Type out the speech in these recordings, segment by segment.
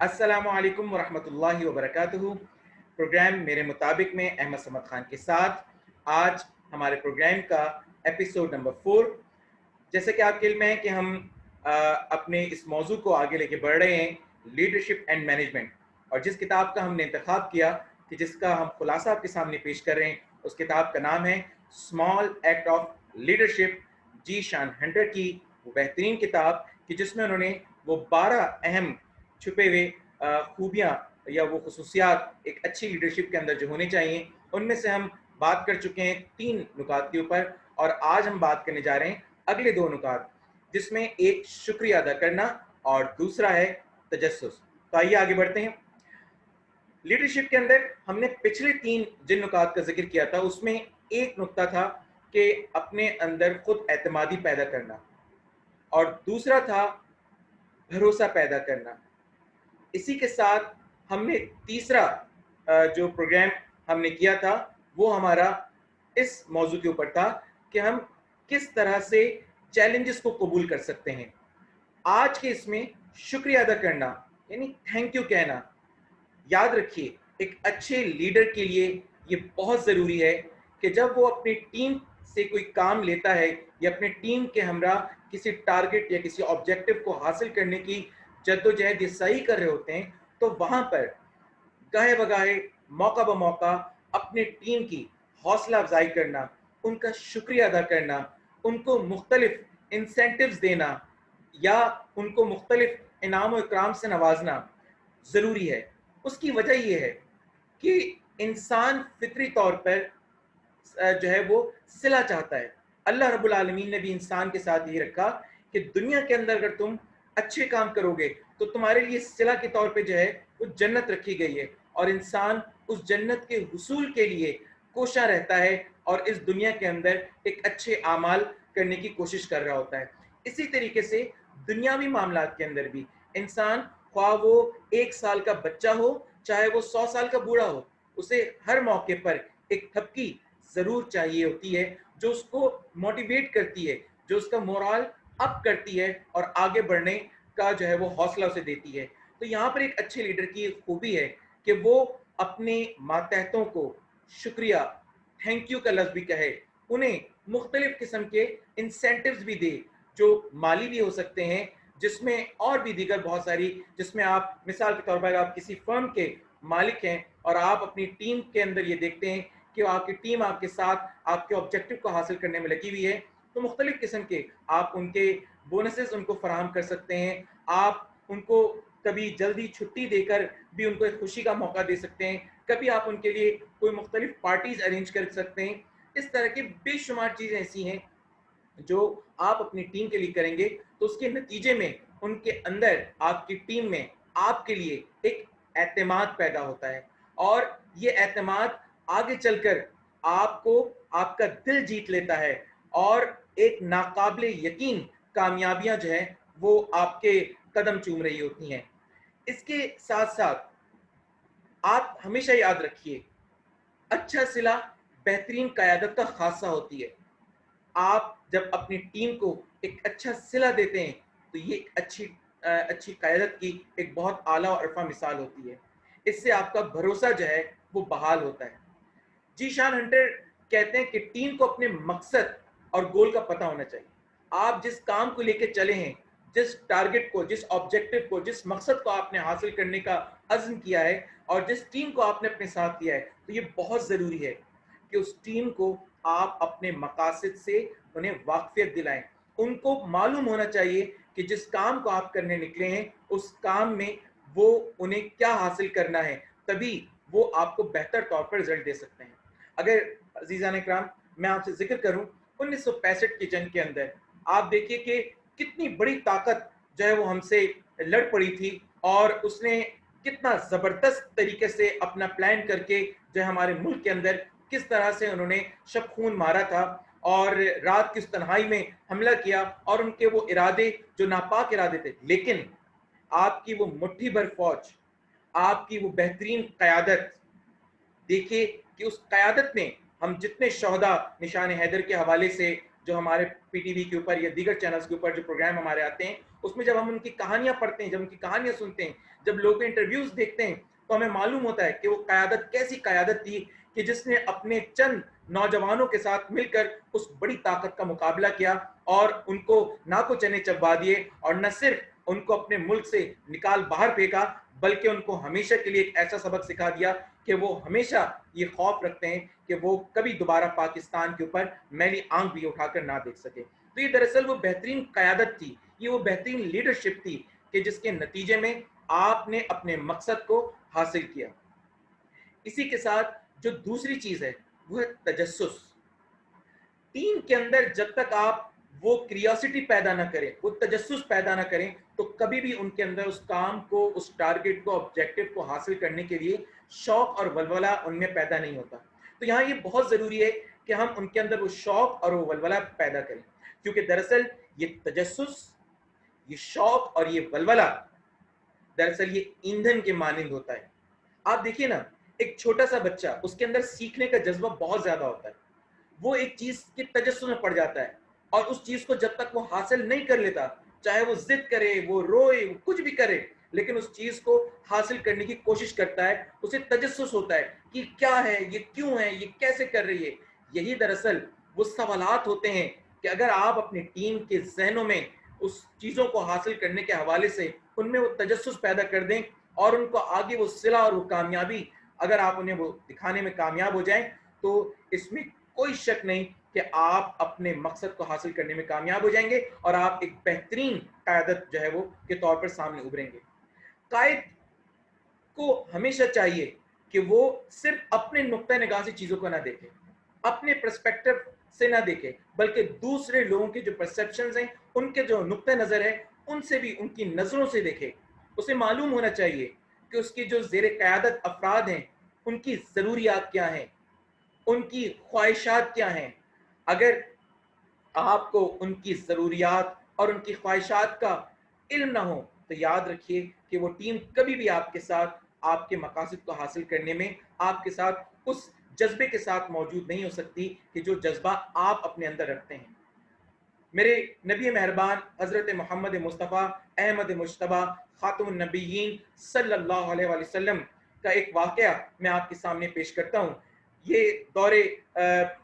अस्सलामु अलैकुम वरहमतुल्लाहि वबरकातुहू। प्रोग्राम मेरे मुताबिक में अहमद समद खान के साथ आज हमारे प्रोग्राम का एपिसोड नंबर 4। जैसे कि आपके इल्म है कि हम अपने इस मौजू को आगे लेके बढ़ रहे हैं, लीडरशिप एंड मैनेजमेंट। और जिस किताब का हमने इंतखाब किया कि जिसका हम खुलासा आपके सामने पेश कर रहे हैं, उस किताब का नाम है स्मॉल एक्ट ऑफ लीडरशिप, जी शान हंटर की वो बेहतरीन किताब कि जिसमें उन्होंने वो 12 अहम छुपे हुए खूबियाँ या वो खसूसियात एक अच्छी लीडरशिप के अंदर जो होने चाहिए, उनमें से हम बात कर चुके हैं 3 नुकात के ऊपर। और आज हम बात करने जा रहे हैं अगले 2 नुकात, जिसमें एक शुक्रिया अदा करना और दूसरा है तजस्सुस। तो आइए आगे बढ़ते हैं। लीडरशिप के अंदर हमने पिछले 3 जिन नुकात का जिक्र किया था, उसमें एक नुक्ता था कि अपने अंदर खुद एतमादी पैदा करना और दूसरा था भरोसा पैदा करना। इसी के साथ हमने तीसरा जो प्रोग्राम हमने किया था, वो हमारा इस मौजू के ऊपर था कि हम किस तरह से चैलेंजेस को कबूल कर सकते हैं। आज के इसमें शुक्रिया अदा करना यानी थैंक यू कहना, याद रखिए एक अच्छे लीडर के लिए ये बहुत ज़रूरी है कि जब वो अपनी टीम से कोई काम लेता है या अपनी टीम के हमरा किसी टारगेट या किसी ऑब्जेक्टिव को हासिल करने की जद्दोजहद या सही कर रहे होते हैं, तो वहाँ पर गाहे बगाहे मौका ब मौका अपनी टीम की हौसला अफजाई करना, उनका शुक्रिया अदा करना, उनको मुख्तलिफ इंसेंटिव्स देना या उनको मुख्तलिफ इनाम और इकराम से नवाजना ज़रूरी है। उसकी वजह ये है कि इंसान फितरी तौर पर जो है वो सिला चाहता है। अल्लाह रब्बुल आलमीन ने भी इंसान के साथ ये रखा कि दुनिया के अंदर अगर तुम अच्छे काम करोगे तो तुम्हारे लिए सिला के तौर पे जो है वो जन्नत रखी गई है, और इंसान उस जन्नत के हुसूल के लिए कोशा रहता है और इस दुनिया के अंदर एक अच्छे आमाल करने की कोशिश कर रहा होता है। इसी तरीके से दुनियावी मामलात के अंदर भी इंसान, ख्वाह वो 1 साल का बच्चा हो चाहे वो 100 साल का बूढ़ा हो, उसे हर मौके पर एक थपकी ज़रूर चाहिए होती है जो उसको मोटिवेट करती है, जो उसका मोरल अप करती है और आगे बढ़ने का जो है वो हौसला उसे देती है। तो यहाँ पर एक अच्छे लीडर की खूबी है कि वो अपने मातहतों को शुक्रिया, थैंक यू का लफ्ज़ भी कहे, उन्हें मुख्तलिफ किस्म के इंसेंटिव्स भी दे, जो माली भी हो सकते हैं, जिसमें और भी दीगर बहुत सारी, जिसमें आप मिसाल के तौर पर आप किसी फर्म के मालिक हैं और आप अपनी टीम के अंदर ये देखते हैं कि आपकी टीम आपके साथ आपके ऑब्जेक्टिव को हासिल करने में लगी हुई है, तो मुख्तलिफ किस्म के आप उनके बोनसेस उनको फराहम कर सकते हैं। आप उनको कभी जल्दी छुट्टी देकर भी उनको एक खुशी का मौका दे सकते हैं, कभी आप उनके लिए कोई मुख्तलिफ पार्टीज अरेंज कर सकते हैं। इस तरह की बेशुमार चीज़ें ऐसी हैं जो आप अपनी टीम के लिए करेंगे, तो उसके नतीजे में उनके अंदर आपकी टीम में आपके लिए एक एतमाद पैदा होता है, और ये एतमाद आगे चलकर आपको आपका दिल जीत लेता है और एक नाकाबिले यकीन कामयाबियां जो है वो आपके कदम चूम रही होती हैं। इसके साथ साथ आप हमेशा याद रखिए, अच्छा सिला बेहतरीन क़यादत का खासा होती है। आप जब अपनी टीम को एक अच्छा सिला देते हैं, तो ये एक अच्छी क़यादत की एक बहुत आला और अरफा मिसाल होती है। इससे आपका भरोसा जो है वो बहाल होता है। जी शान हंटर कहते हैं कि टीम को अपने मकसद और गोल का पता होना चाहिए। आप जिस काम को लेके चले हैं, जिस टारगेट को, जिस ऑब्जेक्टिव को, जिस मकसद को आपने हासिल करने का अज़्म किया है और जिस टीम को आपने अपने साथ लिया है, तो ये बहुत ज़रूरी है कि उस टीम को आप अपने मकासद से उन्हें वाक़फ़ियत दिलाएँ। उनको मालूम होना चाहिए कि जिस काम को आप करने निकले हैं, उस काम में वो उन्हें क्या हासिल करना है, तभी वो आपको बेहतर तौर पर रिज़ल्ट दे सकते हैं। अगर अज़ीज़ान इकराम मैं आपसे ज़िक्र करूँ 1965 की जंग के अंदर, आप देखिए कि कितनी बड़ी ताकत जो है वो हमसे लड़ पड़ी थी और उसने कितना ज़बरदस्त तरीके से अपना प्लान करके जो है हमारे मुल्क के अंदर किस तरह से उन्होंने शब खून मारा था और रात की उस तन्हाई में हमला किया, और उनके वो इरादे जो नापाक इरादे थे, लेकिन आपकी वो मुट्ठी भर फौज, आपकी वो बेहतरीन क़यादत, देखिए कि उस क़यादत ने हम जितने शोहदा निशान हैदर के हवाले से जो हमारे पीटीवी के ऊपर या दीगर चैनल्स के ऊपर जो प्रोग्राम हमारे आते हैं, उसमें जब हम उनकी कहानियां पढ़ते हैं, जब उनकी कहानियां सुनते हैं, जब लोग इंटरव्यूज देखते हैं, तो हमें मालूम होता है कि वो क़यादत कैसी क़यादत थी कि जिसने अपने चंद नौजवानों के साथ मिलकर उस बड़ी ताकत का मुकाबला किया और उनको नाको चने चबवा दिए, और न सिर्फ उनको अपने मुल्क से निकाल बाहर फेंका, बल्कि उनको हमेशा के लिए एक ऐसा सबक सिखा दिया कि वो हमेशा ये खौफ रखते हैं कि वो कभी दोबारा पाकिस्तान के ऊपर मैली आंख भी उठाकर ना देख सके। तो ये दरअसल वो बेहतरीन क़यादत थी, ये वो बेहतरीन लीडरशिप थी कि जिसके नतीजे में आपने अपने मकसद को हासिल किया। इसी के साथ जो दूसरी चीज है वो है तजस्सुस। टीम के अंदर जब तक आप वो क्रियोसिटी पैदा ना करें, वो तजस्सुस पैदा ना करें, तो कभी भी उनके अंदर उस काम को, उस टारगेट को, ऑब्जेक्टिव को हासिल करने के लिए शौक और वलवला उनमें पैदा नहीं होता। तो यहाँ ये बहुत जरूरी है कि हम उनके अंदर वो शौक और वो वलवला पैदा करें, क्योंकि दरअसल ये तजस्सुस, ये शौक और ये वलवला दरअसल ये ईंधन के मानिंद होता है। आप देखिए ना, एक छोटा सा बच्चा, उसके अंदर सीखने का जज्बा बहुत ज्यादा होता है। वो एक चीज के तजस्सुस में पड़ जाता है, और उस चीज को जब तक वो हासिल नहीं कर लेता, चाहे वो जिद करे, वो रोए, वो कुछ भी करे, लेकिन उस चीज को हासिल करने की कोशिश करता है। उसे तजस्सुस होता है कि क्या है ये, क्यों है ये, कैसे कर रही है। यही दरअसल वो सवालात होते हैं कि अगर आप अपनी टीम के जहनों में उस चीजों को हासिल करने के हवाले से उनमें वो तजस्सुस पैदा कर दें, और उनको आगे वो सिला और वो कामयाबी अगर आप उन्हें वो दिखाने में कामयाब हो जाएं, तो इसमें कोई शक नहीं कि आप अपने मकसद को हासिल करने में कामयाब हो जाएंगे और आप एक बेहतरीन कायदत जो है वो के तौर पर सामने उभरेंगे। कायद को हमेशा चाहिए कि वो सिर्फ अपने नुक्ता निगाह से चीजों को ना देखे, अपने पर्सपेक्टिव से ना देखे, बल्कि दूसरे लोगों के जो परसेप्शंस हैं, उनके जो नुक्ता नजर है, उनसे भी, उनकी नजरों से देखे। उसे मालूम होना चाहिए कि उसकी जो जेर क़यादत अफराद हैं, उनकी जरूरियात क्या हैं, उनकी ख्वाहिशात क्या हैं। अगर आपको उनकी ज़रूरियात और उनकी ख्वाहिशात का इल्म ना हो, तो याद रखिए कि वो टीम कभी भी आपके साथ आपके मकासद को हासिल करने में आपके साथ उस जज्बे के साथ मौजूद नहीं हो सकती कि जो जज्बा आप अपने अंदर रखते हैं। मेरे नबी मेहरबान हज़रत मोहम्मद मुस्तफ़ा अहमद मुश्तबा ख़ातमुन नबिय्यीन सल्लल्लाहु अलैहि वसल्लम का एक वाक़या मैं आपके सामने पेश करता हूँ। ये दौरे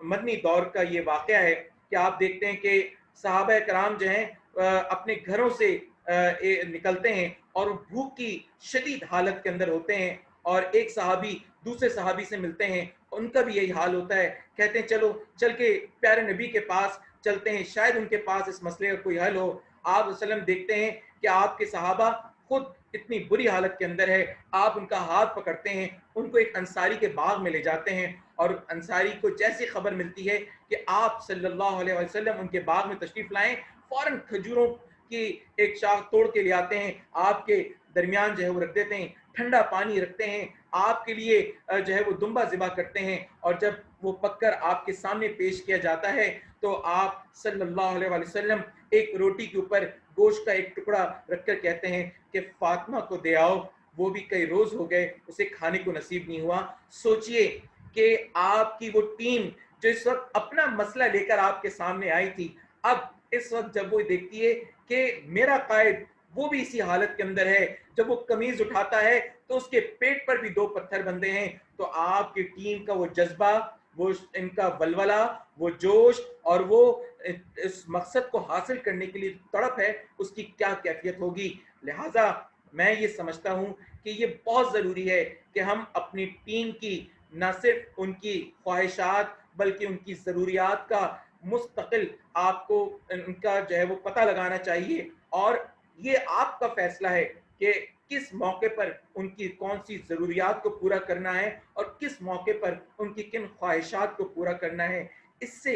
मदनी दौर का ये वाक़या है कि आप देखते हैं कि सहाबा कराम जो हैं अपने घरों से निकलते हैं और भूख की शदीद हालत के अंदर होते हैं, और एक सहाबी दूसरे सहाबी से मिलते हैं, उनका भी यही हाल होता है। कहते हैं चलो चल के प्यारे नबी के पास चलते हैं, शायद उनके पास इस मसले का कोई हल हो। आप वसल्लम देखते हैं कि आपके सहाबा खुद इतनी बुरी हालत के अंदर है, आप उनका हाथ पकड़ते हैं, उनको एक अंसारी के बाग में ले जाते हैं, और अंसारी को जैसी खबर मिलती है कि आप सल्लल्लाहु अलैहि वसल्लम उनके बाग में तशरीफ लाएं, फौरन खजूरों की एक शाख तोड़ के ले आते हैं, आपके दरमियान जो है वो रख देते हैं, ठंडा पानी रखते हैं, आपके लिए जो है वो दुम्बा ज़िबा करते हैं, और जब वो पककर आपके सामने पेश किया जाता है, तो आप सल्लल्लाहु अलैहि वसल्लम एक रोटी के ऊपर गोश्त का एक टुकड़ा रखकर कहते हैं कि फातिमा को दे आओ, वो भी कई रोज हो गए उसे खाने को नसीब नहीं हुआ। सोचिए कि आपकी वो टीम जो इस वक्त अपना मसला लेकर आपके सामने आई थी, अब इस वक्त जब वो देखती है कि मेरा कायद वो भी इसी हालत के अंदर है, जब वो कमीज उठाता है तो उसके पेट पर भी दो पत्थर बंधे हैं, तो आपकी टीम का वो जज्बा, वो इनका वलवला, वो जोश और वो इस मकसद को हासिल करने के लिए तड़प है, उसकी क्या कैफियत होगी। लिहाजा मैं ये समझता हूँ कि ये बहुत ज़रूरी है कि हम अपनी टीम की न सिर्फ उनकी ख्वाहिशात बल्कि उनकी ज़रूरियात का मुस्तकिल आपको उनका जो है वो पता लगाना चाहिए, और ये आपका फैसला है कि किस मौके पर उनकी कौन सी ज़रूरियात को पूरा करना है और किस मौके पर उनकी किन ख्वाहिशात को पूरा करना है। इससे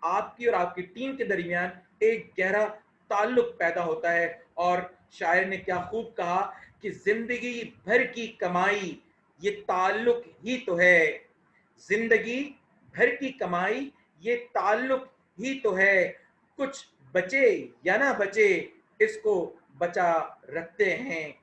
आपकी और आपकी टीम के दरमियान एक गहरा ताल्लुक पैदा होता है। और शायर ने क्या खूब कहा कि जिंदगी भर की कमाई ये ताल्लुक ही तो है, जिंदगी भर की कमाई ये ताल्लुक ही तो है, कुछ बचे या ना बचे इसको बचा रखते हैं।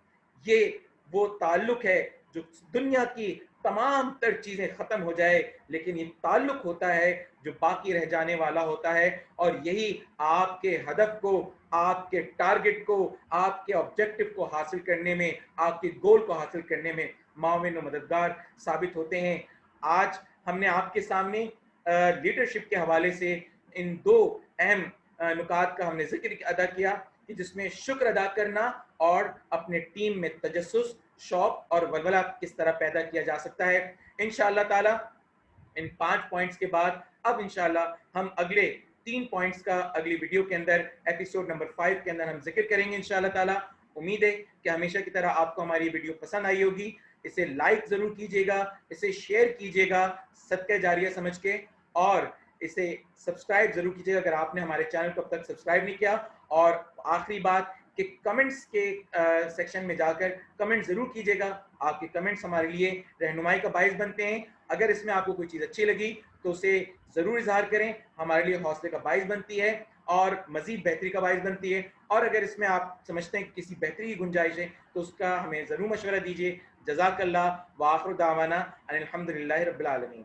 ये वो ताल्लुक है जो दुनिया की तमाम तर चीज़ें ख़त्म हो जाए, लेकिन ये ताल्लुक होता है जो बाकी रह जाने वाला होता है। और यही आपके हदफ को, आपके टारगेट को, आपके ऑब्जेक्टिव को हासिल करने में, आपके गोल को हासिल करने में माविन और मददगार साबित होते हैं। आज हमने आपके सामने लीडरशिप के हवाले से इन दो अहम नुकात का हमने जिक्र अदा किया कि जिसमें शुक्र अदा करना और अपने टीम में तजस्सुस, शौक और वलवला किस तरह पैदा किया जा सकता है। इंशाअल्लाह ताला इन 5 पॉइंट्स के बाद अब इंशाअल्लाह हम अगले 3 पॉइंट्स का अगली वीडियो के अंदर एपिसोड नंबर 5 के अंदर हम जिक्र करेंगे इंशाअल्लाह ताला। उम्मीद है कि हमेशा की तरह आपको हमारी वीडियो पसंद आई होगी। इसे लाइक ज़रूर कीजिएगा, इसे शेयर कीजिएगा सदका जारिया समझ के, और इसे सब्सक्राइब ज़रूर कीजिएगा अगर आपने हमारे चैनल को अब तक सब्सक्राइब नहीं किया। और आखिरी बात कि कमेंट्स के सेक्शन में जाकर कमेंट ज़रूर कीजिएगा। आपके कमेंट्स हमारे लिए रहनुमाई का बायस बनते हैं। अगर इसमें आपको कोई चीज़ अच्छी लगी तो उसे ज़रूर इज़हार करें, हमारे लिए हौसले का बायस बनती है और मज़ीद बेहतरी का बायस बनती है। और अगर इसमें आप समझते हैं कि किसी बेहतरी की गुंजाइश है तो उसका हमें ज़रूर मशवरा दीजिए। जज़ाकल्लाह व आखिर दावाना अनिल हम्दुलिल्लाहि रब्बिल आलमीन।